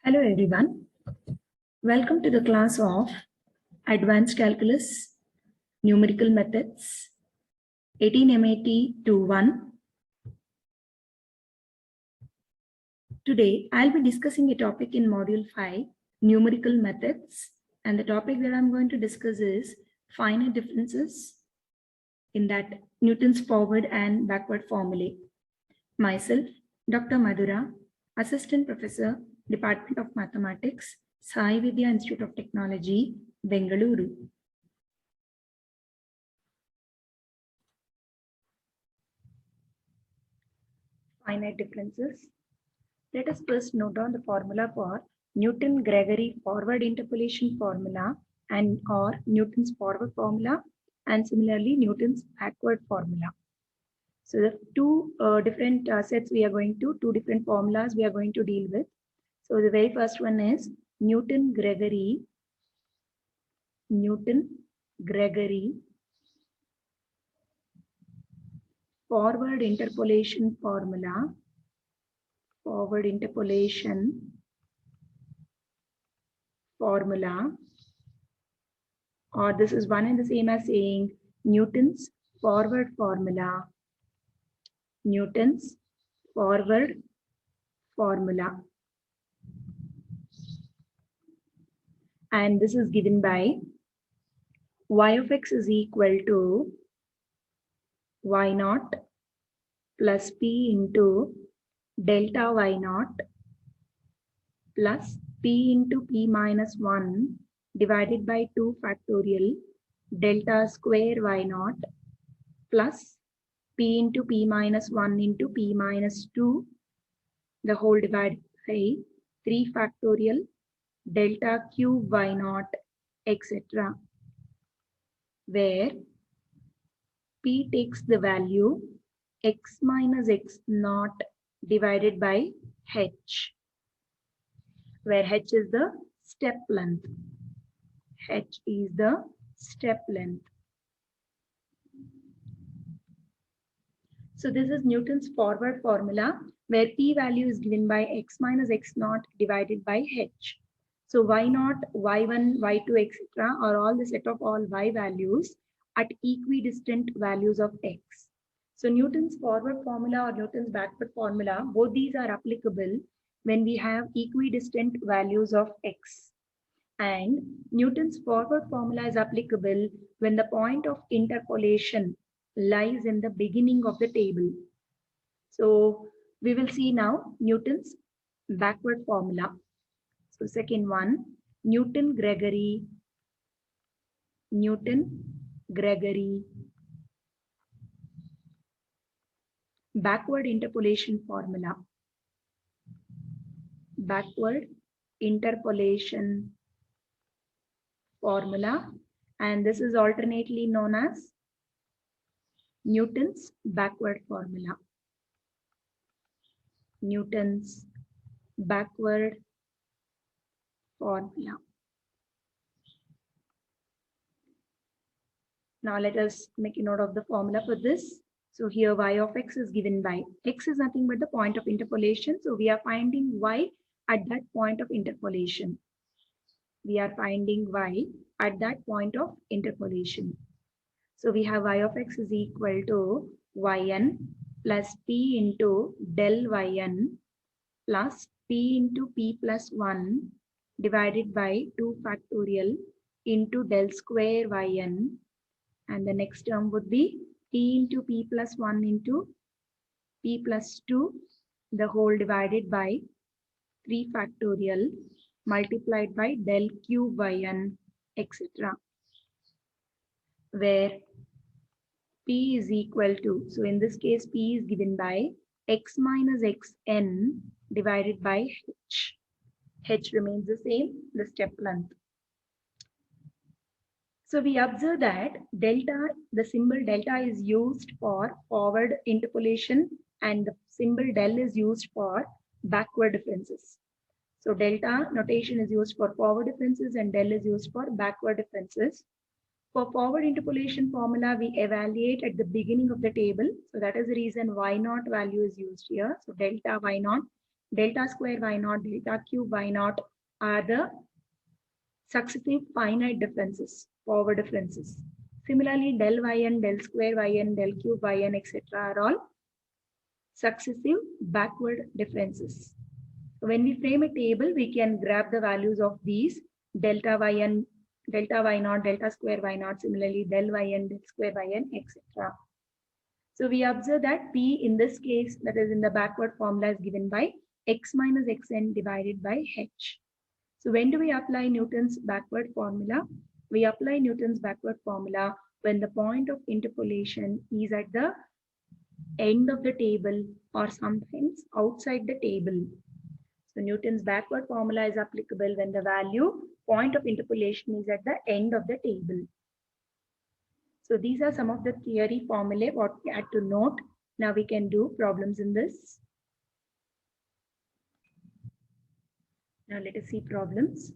Hello everyone, welcome to the class of Advanced Calculus, Numerical Methods, 18 MAT 2-1. Today I'll be discussing a topic in Module 5, Numerical Methods, and the topic that I'm going to discuss is finite differences in that Newton's forward and backward formulae. Myself, Dr. Madhura, Assistant Professor, Department of Mathematics, Sai Vidya Institute of Technology, Bengaluru. Finite differences. Let us first note down the formula for Newton-Gregory forward interpolation formula and or Newton's forward formula, and similarly Newton's backward formula. So the two different sets we are going to, two different formulas we are going to deal with. So the very first one is Newton-Gregory forward interpolation formula, or this is one and the same as saying Newton's forward formula, and this is given by y of x is equal to y naught plus p into delta y naught plus p into p minus 1 divided by 2 factorial delta square y naught plus p into p minus 1 into p minus 2 the whole divided by 3 factorial delta cube y naught, etc., where p takes the value x minus x naught divided by h, where h is the step length. So this is Newton's forward formula, where p value is given by x minus x naught divided by h. So y naught, y1, y2, etc. are all the set of all y values at equidistant values of x. So Newton's forward formula or Newton's backward formula, both these are applicable when we have equidistant values of x. And Newton's forward formula is applicable when the point of interpolation lies in the beginning of the table. So we will see now Newton's backward formula. So second one, Newton-Gregory backward interpolation formula. And this is alternately known as Newton's backward formula. Now let us make a note of the formula for this. So here y of x is given by x is nothing but the point of interpolation. So we are finding y at that point of interpolation. So we have y of x is equal to yn plus p into del yn plus p into p plus 1 divided by 2 factorial into del square yn, and the next term would be p into p plus 1 into p plus 2 the whole divided by 3 factorial multiplied by del cube yn, etc., where p is equal to, so in this case p is given by x minus xn divided by h. H remains the same, the step length. So we observe that delta, the symbol delta is used for forward interpolation and the symbol del is used for backward differences. So delta notation is used for forward differences and del is used for backward differences. For forward interpolation formula, we evaluate at the beginning of the table. So that is the reason y naught value is used here. So delta y naught delta square y naught, delta cube y naught are the successive finite differences, forward differences. Similarly, del yn, del square yn, del cube yn, etc. are all successive backward differences. When we frame a table, we can grab the values of these delta yn, delta y naught, delta square y naught, similarly del yn, del square yn, etc. So we observe that P in this case, that is in the backward formula, is given by x minus xn divided by h. So when do we apply Newton's backward formula? We apply Newton's backward formula when the point of interpolation is at the end of the table or sometimes outside the table. So Newton's backward formula is applicable when the value point of interpolation is at the end of the table. So these are some of the theory formulae what we had to note. Now we can do problems in this. Now let us see problems.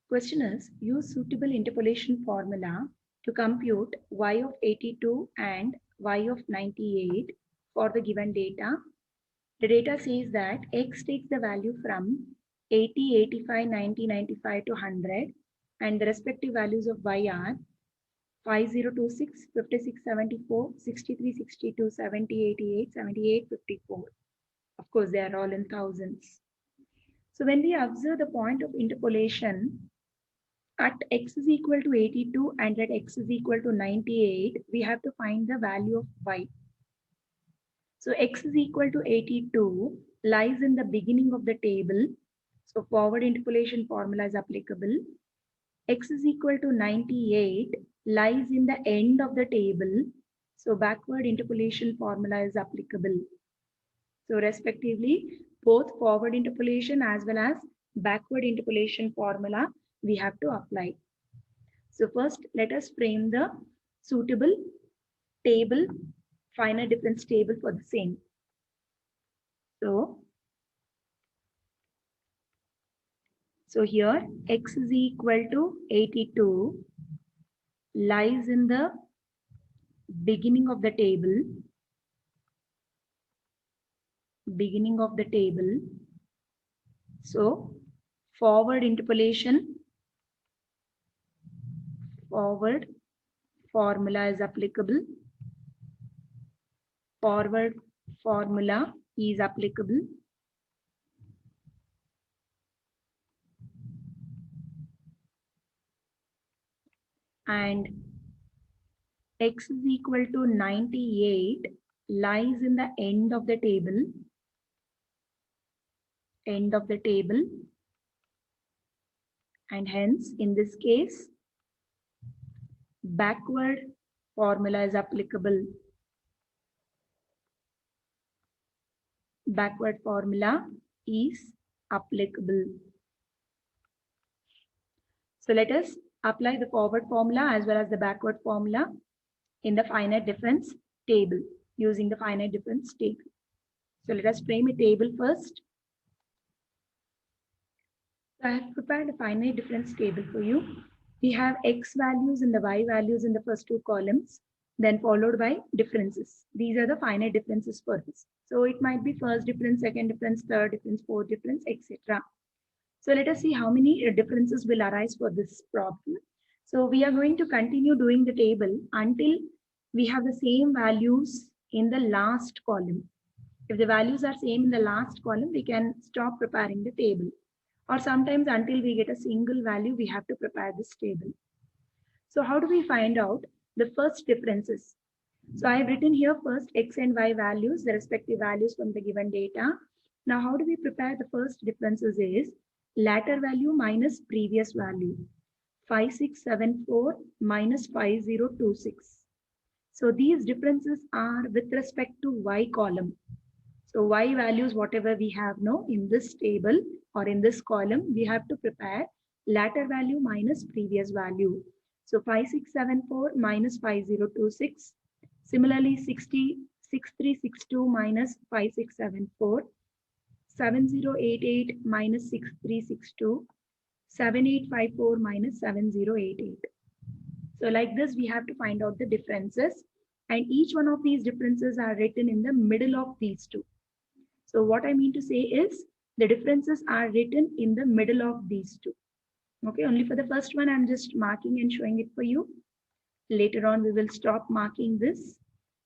Question is, use suitable interpolation formula to compute y of 82 and y of 98 for the given data. The data says that x takes the value from 80, 85, 90, 95 to 100, and the respective values of y are 5026, 5674, 6362, 7088, 7854. Of course, they are all in thousands. So when we observe the point of interpolation at x is equal to 82 and at x is equal to 98, we have to find the value of y. So x is equal to 82 lies in the beginning of the table. So forward interpolation formula is applicable. X is equal to 98 lies in the end of the table. So backward interpolation formula is applicable. So respectively, both forward interpolation as well as backward interpolation formula we have to apply. So first, let us frame the suitable table, finite difference table for the same. So here x is equal to 82 lies in the beginning of the table. So forward interpolation, forward formula is applicable. Forward formula is applicable. And x is equal to 98 lies in the end of the table. And hence, in this case, backward formula is applicable. Backward formula is applicable. So let us apply the forward formula as well as the backward formula in the finite difference table, using the finite difference table. So let us frame a table first. So I have prepared a finite difference table for you. We have x values and the y values in the first two columns, then followed by differences. These are the finite differences for this. So it might be first difference, second difference, third difference, fourth difference, etc. So let us see how many differences will arise for this problem. So we are going to continue doing the table until we have the same values in the last column. If the values are same in the last column, we can stop preparing the table. Or sometimes until we get a single value, we have to prepare this table. So how do we find out the first differences? So I have written here first x and y values, the respective values from the given data. Now how do we prepare the first differences is latter value minus previous value. 5674 minus 5026. So these differences are with respect to y column. So y values, whatever we have now in this table or in this column, we have to prepare latter value minus previous value. So 5674 minus 5026. Similarly, 6362 minus 5674. 7088 minus 6362. 7854 minus 7088. So like this, we have to find out the differences. And each one of these differences are written in the middle of these two. So what I mean to say is the differences are written in the middle of these two. Okay, only for the first one, I'm just marking and showing it for you. Later on, we will stop marking this.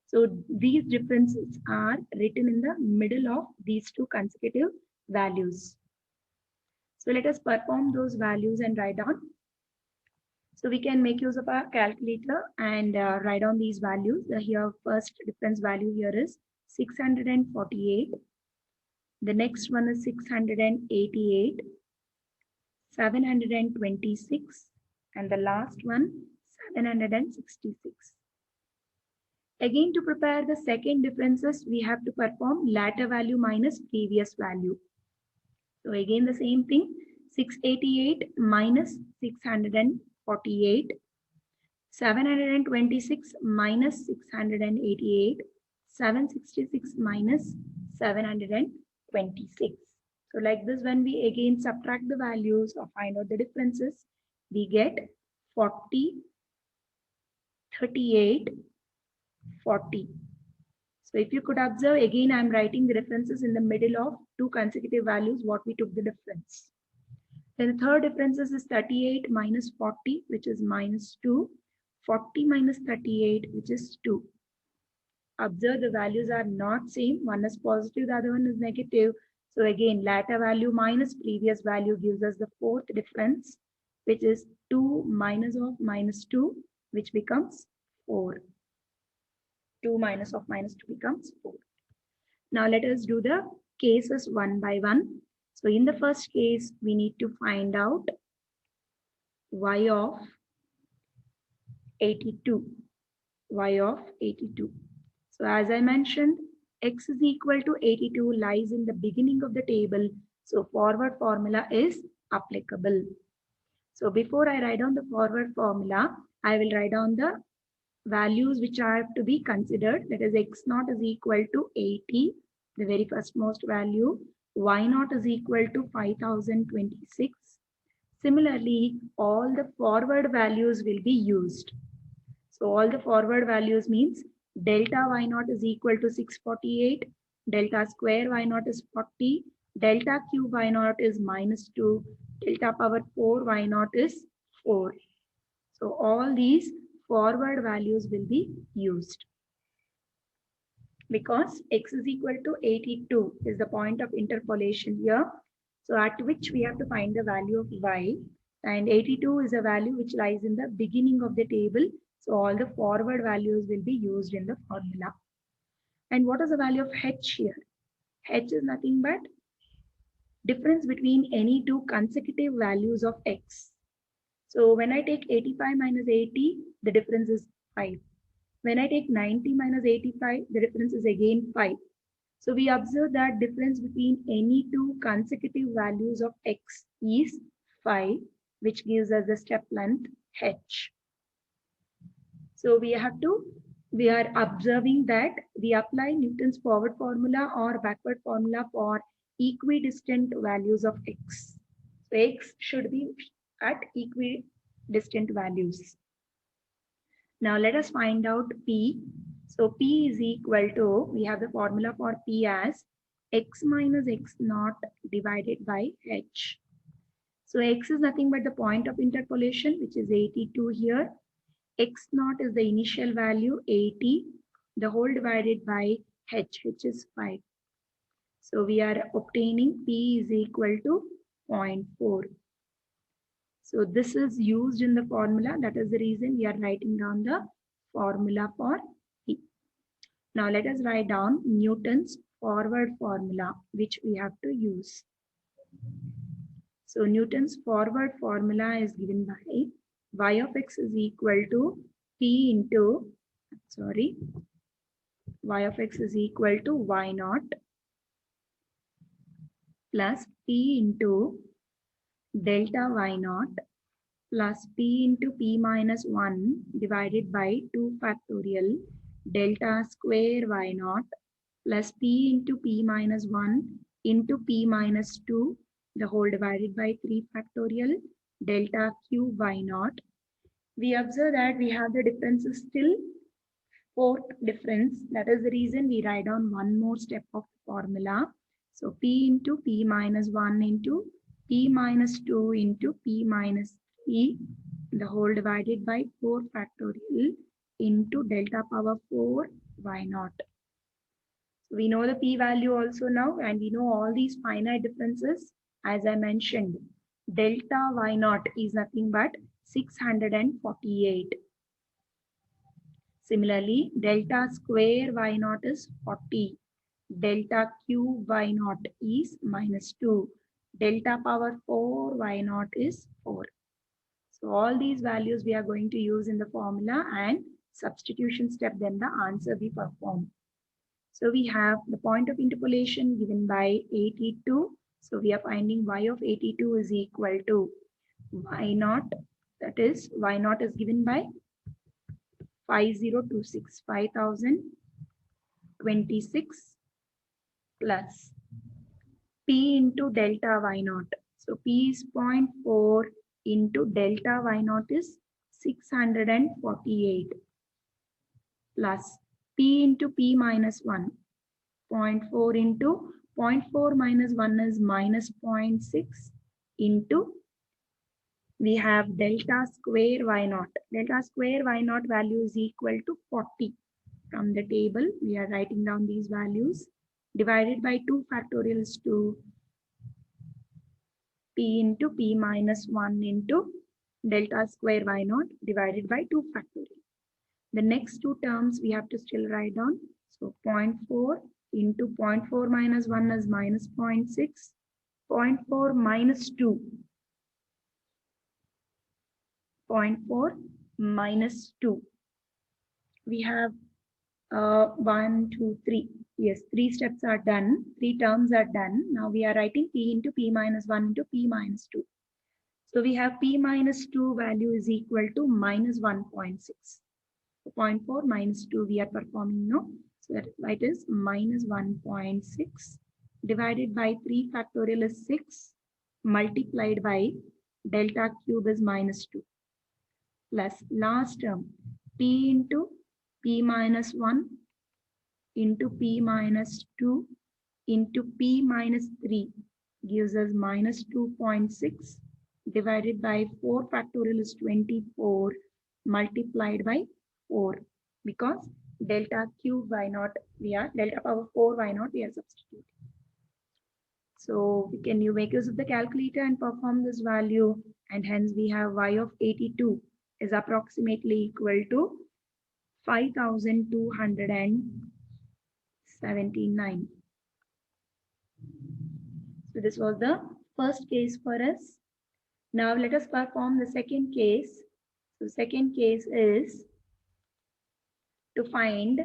So these differences are written in the middle of these two consecutive values. So let us perform those values and write down. So we can make use of our calculator and write down these values. Here, first difference value here is 648. The next one is 688, 726, and the last one 766. Again, to prepare the second differences, we have to perform latter value minus previous value. So again, the same thing, 688 minus 648, 726 minus 688, 766 minus 726. So like this, when we again subtract the values or find out the differences, we get 40, 38, 40. So if you could observe, again, I'm writing the differences in the middle of two consecutive values, what we took the difference. Then the third difference is 38 minus 40, which is minus 2. 40 minus 38, which is 2. Observe the values are not same. One is positive, the other one is negative. So again, latter value minus previous value gives us the fourth difference, which is 2 minus of minus 2, which becomes 4. 2 minus of minus 2 becomes 4. Now let us do the cases one by one. So in the first case, we need to find out y of 82. Y of 82. So as I mentioned, x is equal to 82 lies in the beginning of the table. So forward formula is applicable. So before I write down the forward formula, I will write down the values which are to be considered. That is x naught is equal to 80, the very first most value. Y naught is equal to 5026. Similarly, all the forward values will be used. So all the forward values means delta y naught is equal to 648, delta square y naught is 40, delta cube y naught is minus 2, delta power 4 y naught is 4. So all these forward values will be used. Because x is equal to 82 is the point of interpolation here. So at which we have to find the value of y, and 82 is a value which lies in the beginning of the table. So all the forward values will be used in the formula. And what is the value of h here? H is nothing but difference between any two consecutive values of x. So when I take 85 minus 80, the difference is 5. When I take 90 minus 85, the difference is again 5. So we observe that difference between any two consecutive values of x is 5, which gives us the step length h. So we are observing that we apply Newton's forward formula or backward formula for equidistant values of x. So x should be at equidistant values. Now let us find out P. So P is equal to, we have the formula for P as x minus x naught divided by h. So x is nothing but the point of interpolation, which is 82 here. X naught is the initial value 80, the whole divided by h, which is 5. So we are obtaining P is equal to 0.4. So this is used in the formula. That is the reason we are writing down the formula for P. Now let us write down Newton's forward formula, which we have to use. So Newton's forward formula is given by y of x is equal to P into, y of x is equal to y naught plus P into delta y naught plus P into P minus 1 divided by 2 factorial delta square y naught plus P into P minus 1 into P minus 2, the whole divided by 3 factorial delta cube y naught. We observe that we have the differences still fourth difference. That is the reason we write down one more step of formula. So P into P minus 1 into P minus 2 into P minus 3, the whole divided by 4 factorial into delta power 4 y naught. So we know the P value also now, and we know all these finite differences. As I mentioned, delta y naught is nothing but 648. Similarly, delta square y naught is 40. Delta cube y naught is minus 2. Delta power 4 y naught is 4. So all these values we are going to use in the formula, and substitution step, then the answer we perform. So we have the point of interpolation given by 82. So we are finding y of 82 is equal to y naught. That is, y naught is given by 5026, 5026 plus P into delta y naught. So P is 0.4 into delta y naught is 648 plus P into P minus 1. 0.4 into 0.4 minus 1 is minus 0.6 into we have delta square y naught. Delta square y naught value is equal to 40. From the table, we are writing down these values divided by 2 factorials to P into P minus 1 into delta square y naught divided by 2 factorial. The next two terms we have to still write down. So 0.4 into 0.4 minus 1 is minus 0.6. 0.4 minus 2. 0.4 minus 2. We have 1, 2, 3. Yes, 3 steps are done. 3 terms are done. Now we are writing P into P minus 1 into P minus 2. So we have P minus 2 value is equal to minus 1.6. 0.4 minus 2 we are performing now. So that is minus 1.6 divided by 3 factorial is 6 multiplied by delta cube is minus 2 plus last term P into P minus 1 into P minus 2 into P minus 3 gives us minus 2.6 divided by 4 factorial is 24 multiplied by 4 because delta cube y naught we are delta power 4 y naught we are substituting. So we can you make use of the calculator and perform this value, and hence we have y of 82 is approximately equal to 5279. So this was the first case for us. Now let us perform the second case. So second case is to find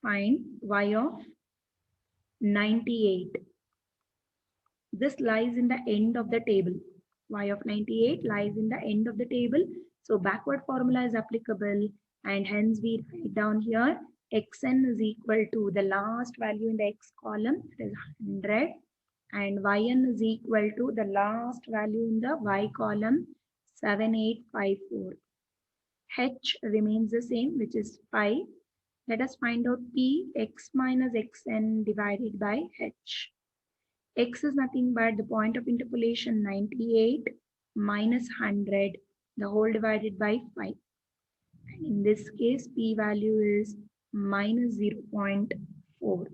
y of 98. This lies in the end of the table. Y of 98 lies in the end of the table. So backward formula is applicable, and hence we write down here xn is equal to the last value in the x column, that is 100, and yn is equal to the last value in the y column, 7854. H remains the same, which is 5. Let us find out P x minus xn divided by h. X is nothing but the point of interpolation 98 minus 100, the whole divided by 5. And in this case, P value is minus 0.4.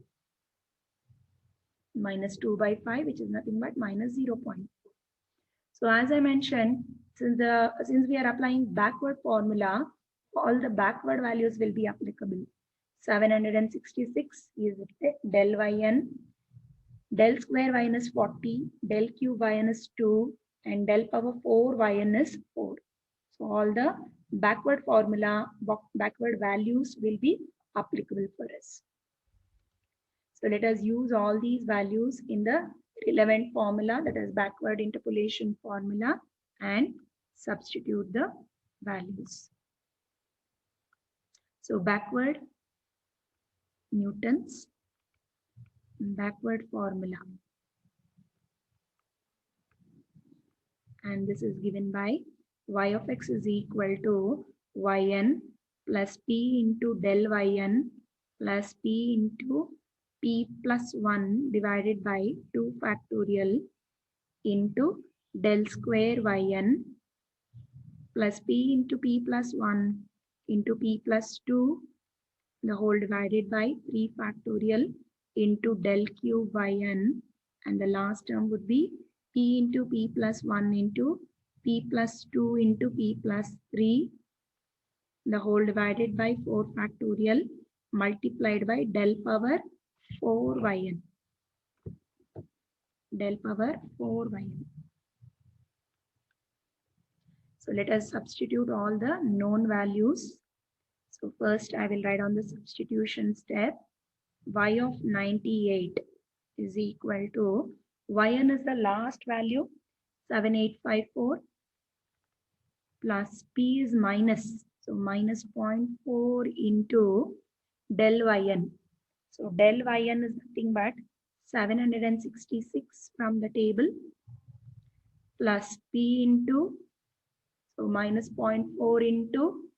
Minus 2 by 5, which is nothing but minus 0.4. So as I mentioned, since we are applying backward formula, all the backward values will be applicable. 766 is del yn, del square yn is 40, del cube yn is 2, and del power 4 yn is 4. So all the backward formula, backward values will be applicable for us. So let us use all these values in the relevant formula, that is backward interpolation formula, and substitute the values. So backward Newton's backward formula, and this is given by y of x is equal to yn plus p into del yn plus p into p plus 1 divided by 2 factorial into del square yn plus p into p plus 1 into p plus 2 the whole divided by 3 factorial into del cube yn, and the last term would be p into p plus 1 into p plus 2 into p plus 3 the whole divided by 4 factorial multiplied by del power 4 yn. Del power 4 yn. So let us substitute all the known values. So first I will write on the substitution step. Y of 98 is equal to, yn is the last value 7854 plus p is minus, so minus 0.4 into del yn. So del yn is nothing but 766 from the table plus p into, so minus 0.4 into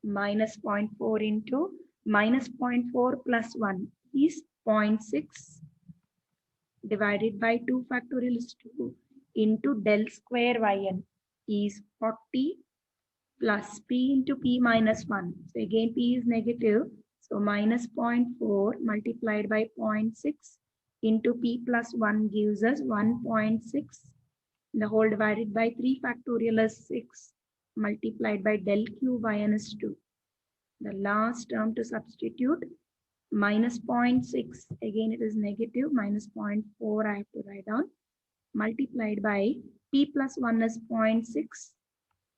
minus 0.4 into minus 0.4 plus 1 is 0.6 divided by 2 factorial is 2 into del square yn is 40 plus p into p minus 1. So again p is negative. So minus 0.4 multiplied by 0.6 into p plus 1 gives us 1.6. The whole divided by 3 factorial is 6 multiplied by del cube yn is 2. The last term to substitute minus 0.6. Again it is negative. Minus 0.4 I have to write down. Multiplied by p plus 1 is 0.6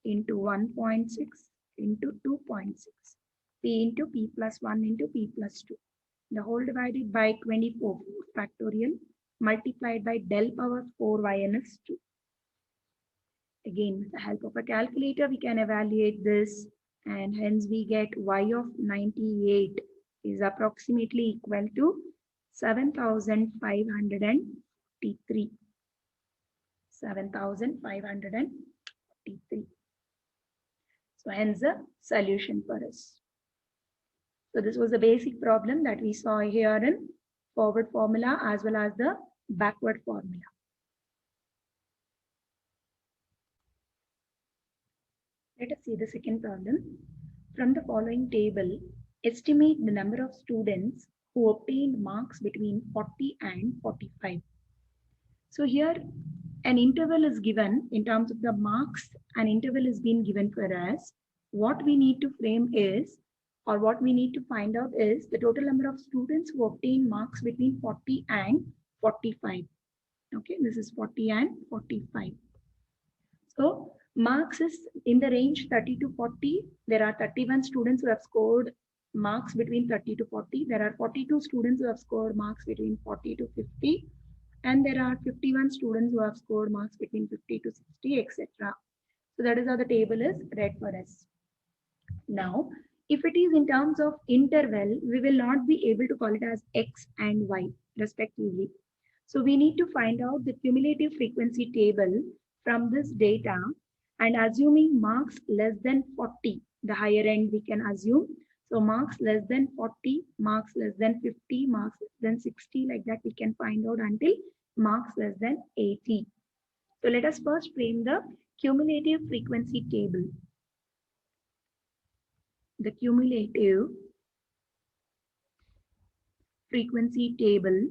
into 1.6 into 2.6. P into p plus 1 into p plus 2. The whole divided by 24 factorial multiplied by del power 4 yn is 2. Again, with the help of a calculator, we can evaluate this, and hence we get y of 98 is approximately equal to 7,543. 7,543. So hence the solution for us. So this was the basic problem that we saw here in forward formula as well as the backward formula. Let us see the second problem. From the following table, estimate the number of students who obtained marks between 40 and 45. So here an interval is given in terms of the marks. An interval is being given for us. What we need to frame is, or what we need to find out is the total number of students who obtain marks between 40 and 45. Okay, this is 40 and 45. So marks is in the range 30 to 40. There are 31 students who have scored marks between 30 to 40. There are 42 students who have scored marks between 40 to 50. And there are 51 students who have scored marks between 50 to 60, etc. So that is how the table is read for us. Now, if it is in terms of interval, we will not be able to call it as X and Y respectively. So we need to find out the cumulative frequency table from this data, and assuming marks less than 40, the higher end we can assume. So marks less than 40, marks less than 50, marks less than 60, like that we can find out until marks less than 80. So let us first frame the cumulative frequency table. The cumulative frequency table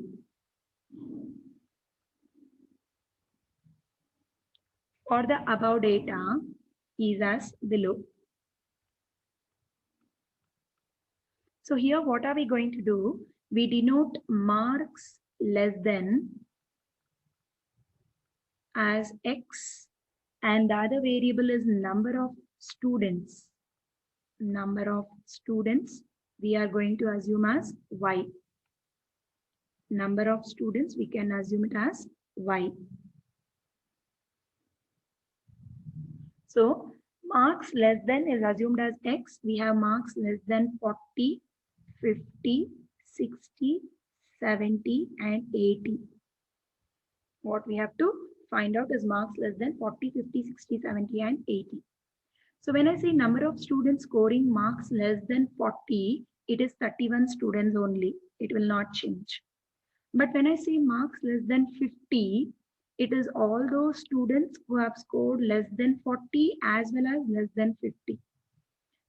for the above data is as below. So here what are we going to do? We denote marks less than as X, and the other variable is number of students. Number of students we are going to assume as Y. Number of students we can assume it as Y. So marks less than is assumed as X. We have marks less than 40, 50, 60, 70 and 80. What we have to find out is marks less than 40, 50, 60, 70 and 80. So when I say number of students scoring marks less than 40, it is 31 students only. It will not change. But when I say marks less than 50, it is all those students who have scored less than 40 as well as less than 50.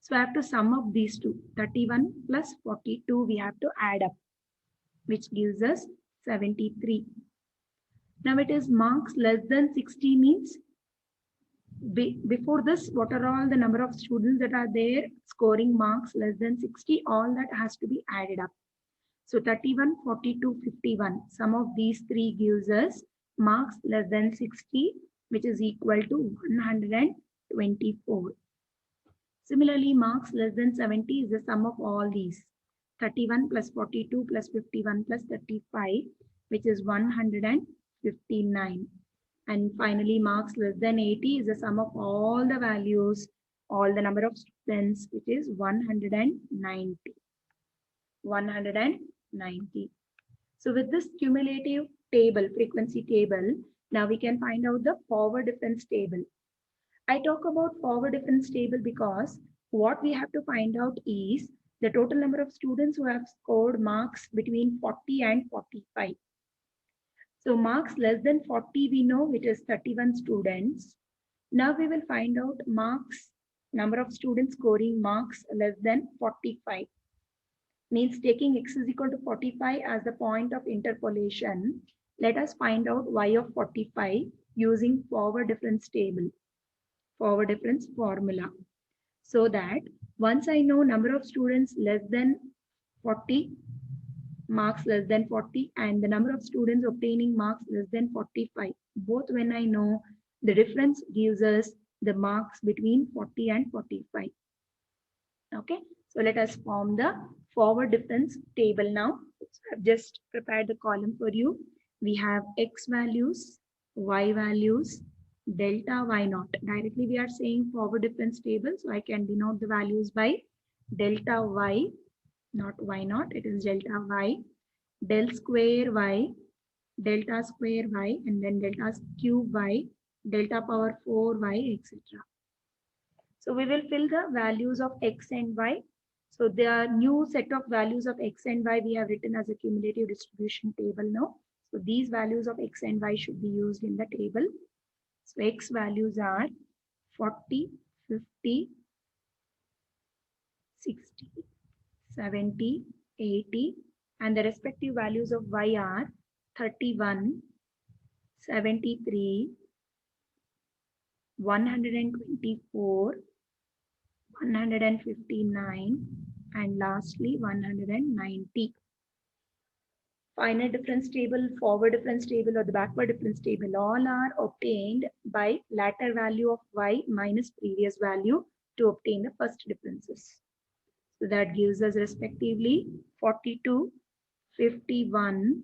So I have to sum up these two. 31 plus 42 we have to add up, which gives us 73. Now it is marks less than 60 means before this, what are all the number of students that are there scoring marks less than 60? All that has to be added up. So 31, 42, 51. Sum of these three gives us marks less than 60, which is equal to 124. Similarly, marks less than 70 is the sum of all these. 31 plus 42 plus 51 plus 35, which is 159. And finally, marks less than 80 is the sum of all the values, all the number of students, which is 190. 190. So with this cumulative table, frequency table, now we can find out the forward difference table. I talk about forward difference table because what we have to find out is the total number of students who have scored marks between 40 and 45. So marks less than 40 we know, which is 31 students. Now we will find out marks, number of students scoring marks less than 45. Means taking x is equal to 45 as the point of interpolation. Let us find out y of 45 using forward difference table, forward difference formula. So that once I know number of students less than 40, marks less than 40, and the number of students obtaining marks less than 45, both when I know, the difference gives us the marks between 40 and 45. Okay, so let us form the forward difference table now. So I've just prepared the column for you. We have x values, y values, delta y naught. Directly we are saying forward difference table, so I can denote the values by delta y, not y naught, it is delta y, del square y, delta square y, and then delta cube y, delta power 4y, etc. So we will fill the values of x and y. So the new set of values of x and y we have written as a cumulative distribution table now. So these values of x and y should be used in the table. So x values are 40, 50, 60, 70, 80, and the respective values of y are 31, 73, 124, 159, and lastly 190. Final difference table, forward difference table, or the backward difference table, all are obtained by latter value of y minus previous value to obtain the first differences. So that gives us respectively 42, 51,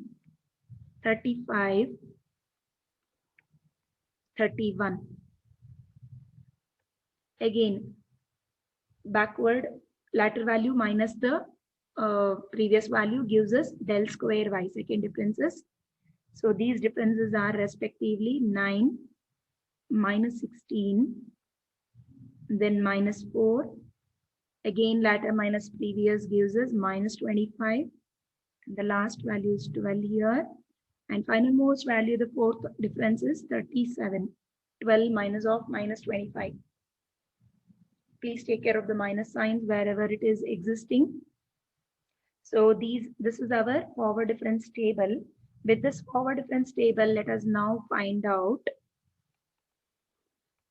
35, 31. Again, backward latter value minus the previous value gives us del square y, second differences. So these differences are respectively 9, minus 16, then minus 4. Again, latter minus previous gives us minus 25. The last value is 12 here. And finalmost value, the fourth difference is 37. 12 minus of minus 25. Please take care of the minus signs wherever it is existing. So this is our forward difference table. With this forward difference table, let us now find out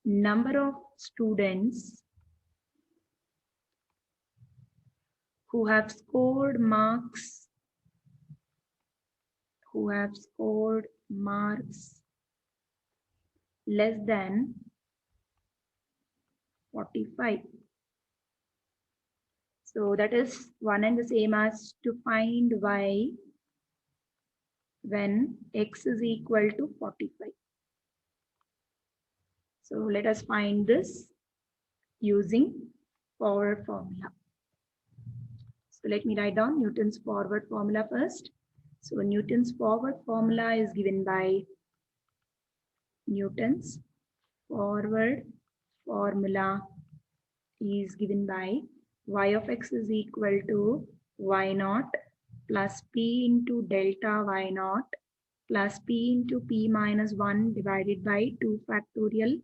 number of students who have scored marks less than 45. So that is one and the same as to find y when x is equal to 45. So let us find this using forward formula. So let me write down Newton's forward formula first. So Newton's forward formula is given by Newton's forward formula is given by y of x is equal to y naught plus p into delta y naught plus p into p minus 1 divided by 2 factorial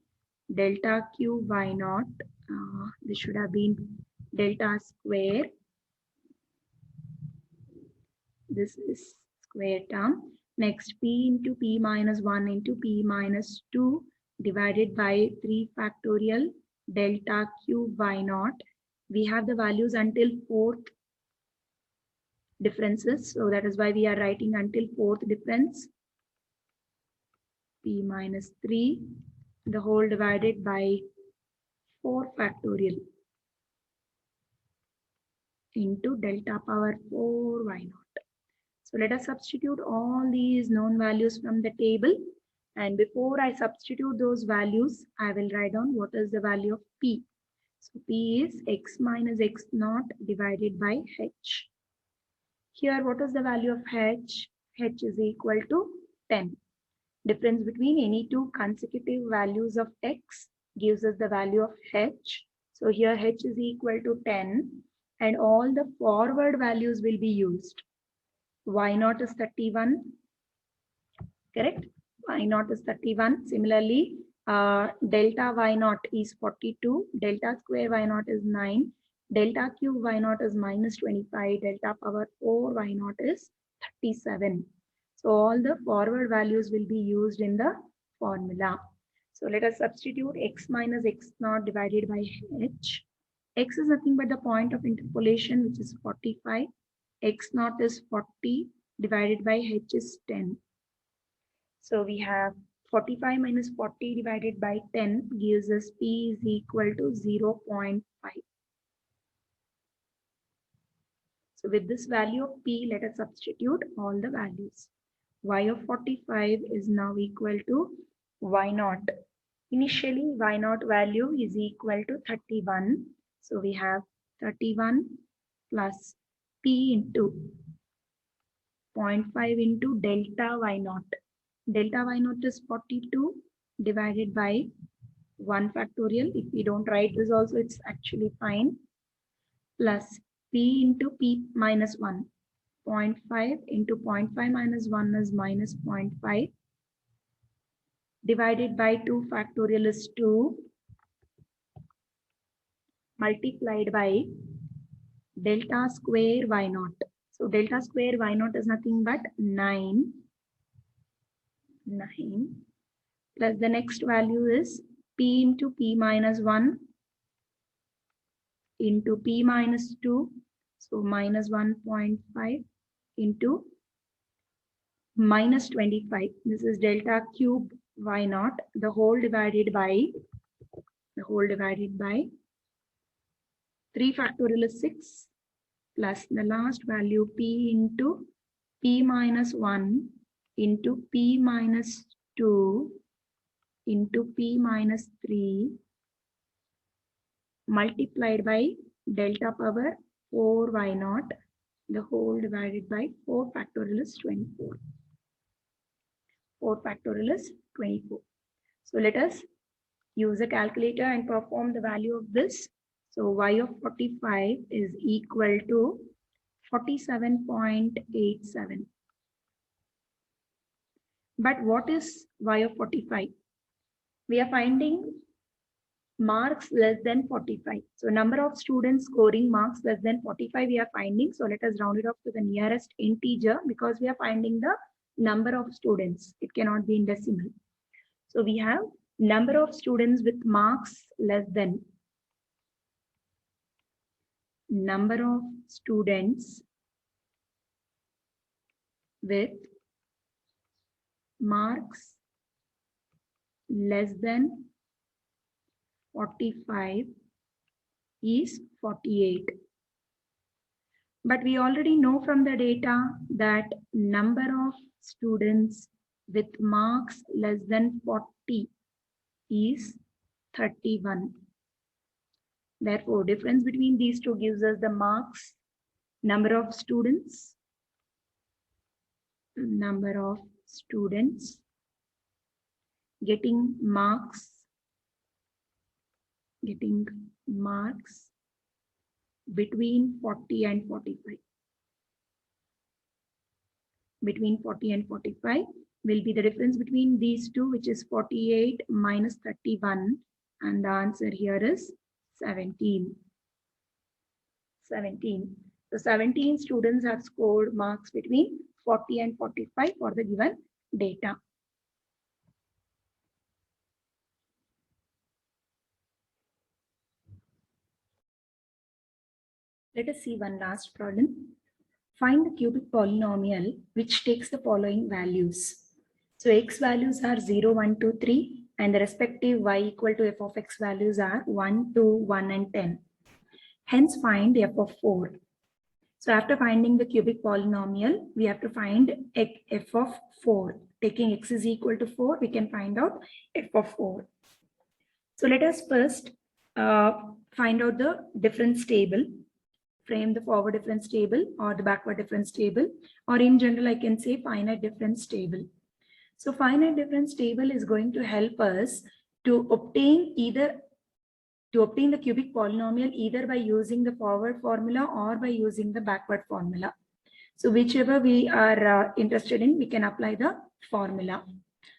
delta q y naught. This should have been delta square. This is square term. Next, p into p minus 1 into p minus 2 divided by 3 factorial delta cube y naught. We have the values until fourth differences. So that is why we are writing until fourth difference. P minus 3, the whole divided by 4 factorial into delta power 4 y naught. So let us substitute all these known values from the table. And before I substitute those values, I will write down what is the value of P. So P is x minus x naught divided by h. Here, what is the value of h? H is equal to 10. Difference between any two consecutive values of x gives us the value of h. So here h is equal to 10 and all the forward values will be used. Y naught is 31, correct? Y naught is 31. Similarly, delta y naught is 42, delta square y naught is 9, delta cube y naught is minus 25, delta power 4 y naught is 37. So all the forward values will be used in the formula. So let us substitute x minus x naught divided by h. X is nothing but the point of interpolation, which is 45. X naught is 40 divided by h is 10. So we have 45 minus 40 divided by 10 gives us p is equal to 0.5. So with this value of p, let us substitute all the values. Y of 45 is now equal to y naught. Initially, y naught value is equal to 31. So we have 31 plus p into 0.5 into delta y naught. Delta y naught is 42 divided by 1 factorial. If we don't write this also, it's actually fine. Plus p into p minus 1. 0.5 into 0.5 minus 1 is minus 0.5. Divided by 2 factorial is 2. Multiplied by delta square y naught. So delta square y naught is nothing but 9. 9 plus the next value is p into p minus 1 into p minus 2. So minus 1.5 into minus 25. This is delta cube y naught, the whole divided by 3 factorial is 6 plus the last value p into p minus 1 into p minus 2 into p minus 3 multiplied by delta power 4 y naught, the whole divided by 4 factorial is 24. 4 factorial is 24. So let us use a calculator and perform the value of this. So y of 45 is equal to 47.87. But what is y of 45? We are finding marks less than 45. So number of students scoring marks less than 45 we are finding. So let us round it off to the nearest integer because we are finding the number of students. It cannot be in decimal. So we have number of students with marks less than number of students with marks less than 45 is 48. But we already know from the data that number of students with marks less than 40 is 31. Therefore, difference between these two gives us the marks, number of students getting marks between 40 and 45. between 40 and 45 will be the difference between these two, which is 48 minus 31, and the answer here is 17. 17. So 17 students have scored marks between 40 and 45 for the given data. Let us see one last problem. Find the cubic polynomial which takes the following values. So x values are 0, 1, 2, 3, and the respective y equal to f of x values are 1, 2, 1, and 10. Hence find f of 4. So after finding the cubic polynomial, we have to find f of 4. Taking x is equal to 4, we can find out f of 4. So let us first find out the difference table. Frame the forward difference table or the backward difference table, or in general I can say finite difference table. So finite difference table is going to help us to obtain the cubic polynomial either by using the forward formula or by using the backward formula. So whichever we are interested in, we can apply the formula.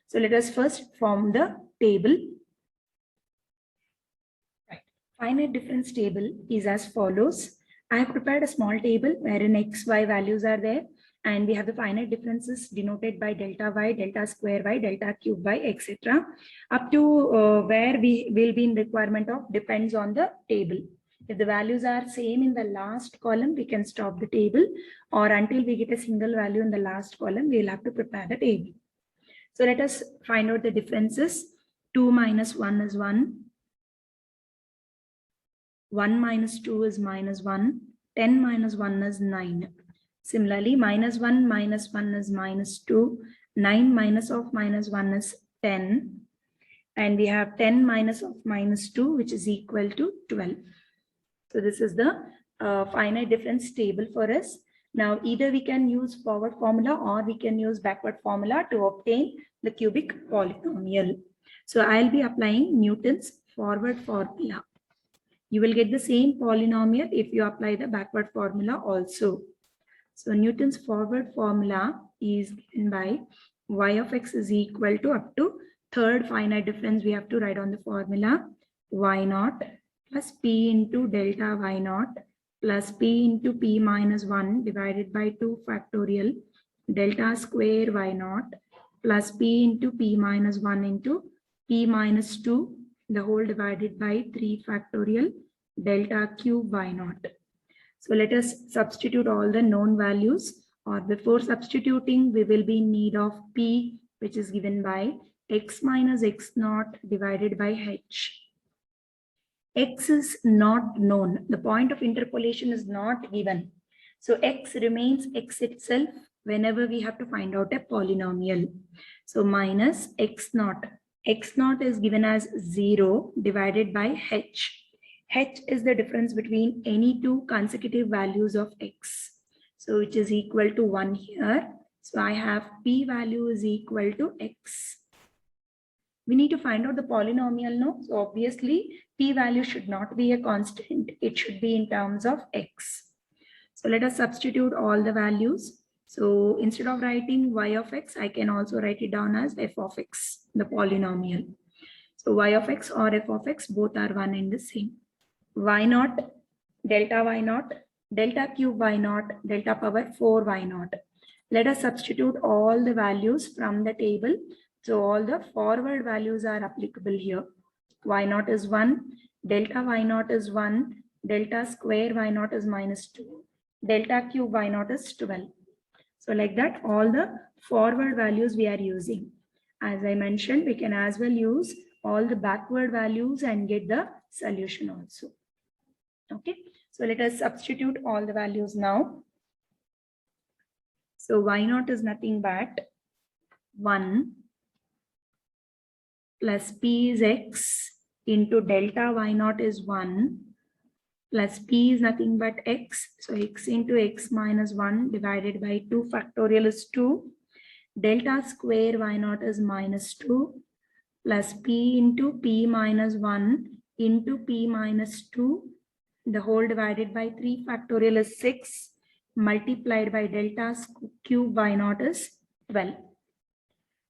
So let us first form the table. Right. Finite difference table is as follows. I have prepared a small table wherein x, y values are there, and we have the finite differences denoted by delta y, delta square y, delta cube y, etc. Up to where we will be in requirement of depends on the table. If the values are same in the last column, we can stop the table, or until we get a single value in the last column, we will have to prepare the table. So let us find out the differences. 2 minus 1 is 1. 1 minus 2 is minus 1. 10 minus 1 is 9. Similarly, minus 1 is minus 2. 9 minus of minus 1 is 10. And we have 10 minus of minus 2, which is equal to 12. So this is the finite difference table for us. Now, either we can use forward formula or we can use backward formula to obtain the cubic polynomial. So I'll be applying Newton's forward formula. You will get the same polynomial if you apply the backward formula also. So Newton's forward formula is given by y of x is equal to up to third finite difference. We have to write on the formula y naught plus p into delta y naught plus p into p minus 1 divided by 2 factorial delta square y naught plus p into p minus 1 into p minus 2 the whole divided by 3 factorial delta cube y naught. So let us substitute all the known values, or before substituting, we will be in need of p, which is given by x minus x naught divided by h. X is not known. The point of interpolation is not given. So x remains x itself whenever we have to find out a polynomial. So minus x naught. X naught is given as 0 divided by h. H is the difference between any two consecutive values of x. So which is equal to 1 here. So I have p value is equal to x. We need to find out the polynomial, no? So obviously p value should not be a constant. It should be in terms of x. So let us substitute all the values. So instead of writing y of x, I can also write it down as f of x, the polynomial. So y of x or f of x, both are one and the same. Y naught, delta cube y naught, delta power 4 y naught. Let us substitute all the values from the table. So all the forward values are applicable here. Y naught is 1, delta y naught is 1, delta square y naught is minus 2, delta cube y naught is 12. So like that, all the forward values we are using. As I mentioned, we can as well use all the backward values and get the solution also. Okay, so let us substitute all the values now. So y naught is nothing but 1 plus p is x into delta y naught is 1 plus p is nothing but x. So x into x minus 1 divided by 2 factorial is 2. Delta square y naught is minus 2 plus p into p minus 1 into p minus 2. The whole divided by 3 factorial is 6 multiplied by delta cube y naught is 12.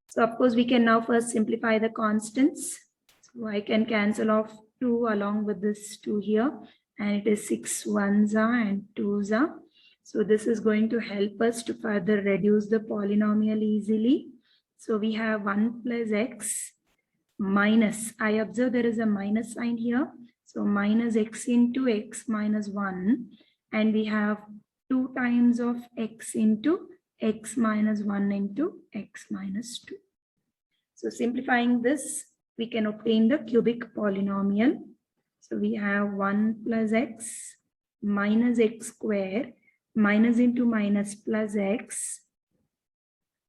So of course we can now first simplify the constants. So I can cancel off 2 along with this 2 here, and it is 6 1s and 2s. So this is going to help us to further reduce the polynomial easily. So we have 1 plus x minus, I observe there is a minus sign here. So minus x into x minus 1, and we have 2 times of x into x minus 1 into x minus 2. So simplifying this, we can obtain the cubic polynomial. So we have 1 plus x minus x square, minus into minus plus x,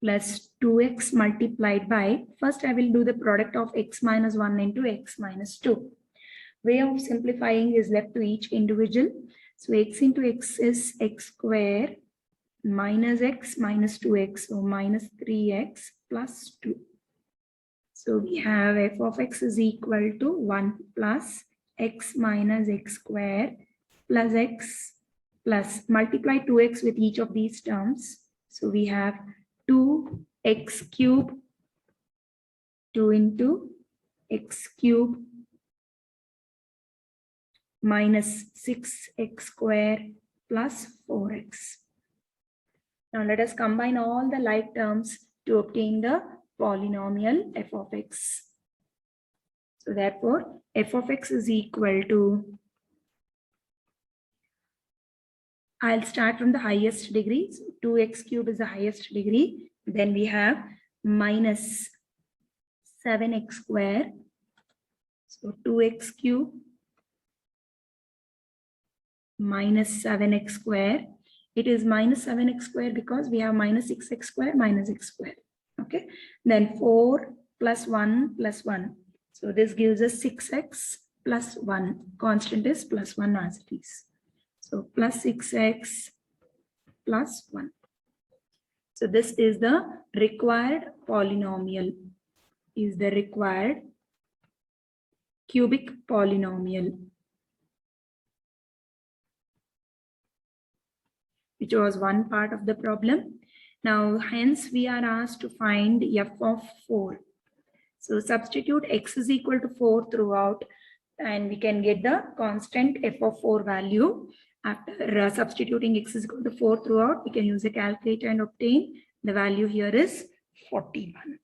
plus 2x multiplied by, first I will do the product of x minus 1 into x minus 2. Way of simplifying is left to each individual. So x into x is x square minus x minus 2x, so minus 3x plus 2. So we have f of x is equal to 1 plus x minus x square plus x plus multiply 2x with each of these terms. So we have 2x cube, 2 into x cube minus 6x square plus 4x. Now let us combine all the like terms to obtain the polynomial f of x. So therefore, f of x is equal to, I'll start from the highest degree. So 2x cube is the highest degree. Then we have minus 7x square. So 2x cube minus 7x square. It is minus 7x square because we have minus 6x square minus x square. Okay. Then 4 plus 1 plus 1. So this gives us 6x plus 1. Constant is plus 1 as it is. So plus 6x plus 1. So this is the required polynomial, is the required cubic polynomial, which was one part of the problem. Now, hence we are asked to find f of 4. So substitute x is equal to 4 throughout, and we can get the constant f of 4 value. After substituting x is equal to 4 throughout, we can use a calculator and obtain the value here is 41.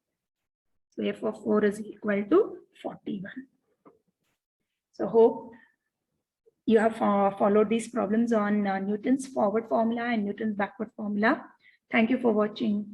So f of 4 is equal to 41. So hope you have followed these problems on Newton's forward formula and Newton's backward formula. Thank you for watching.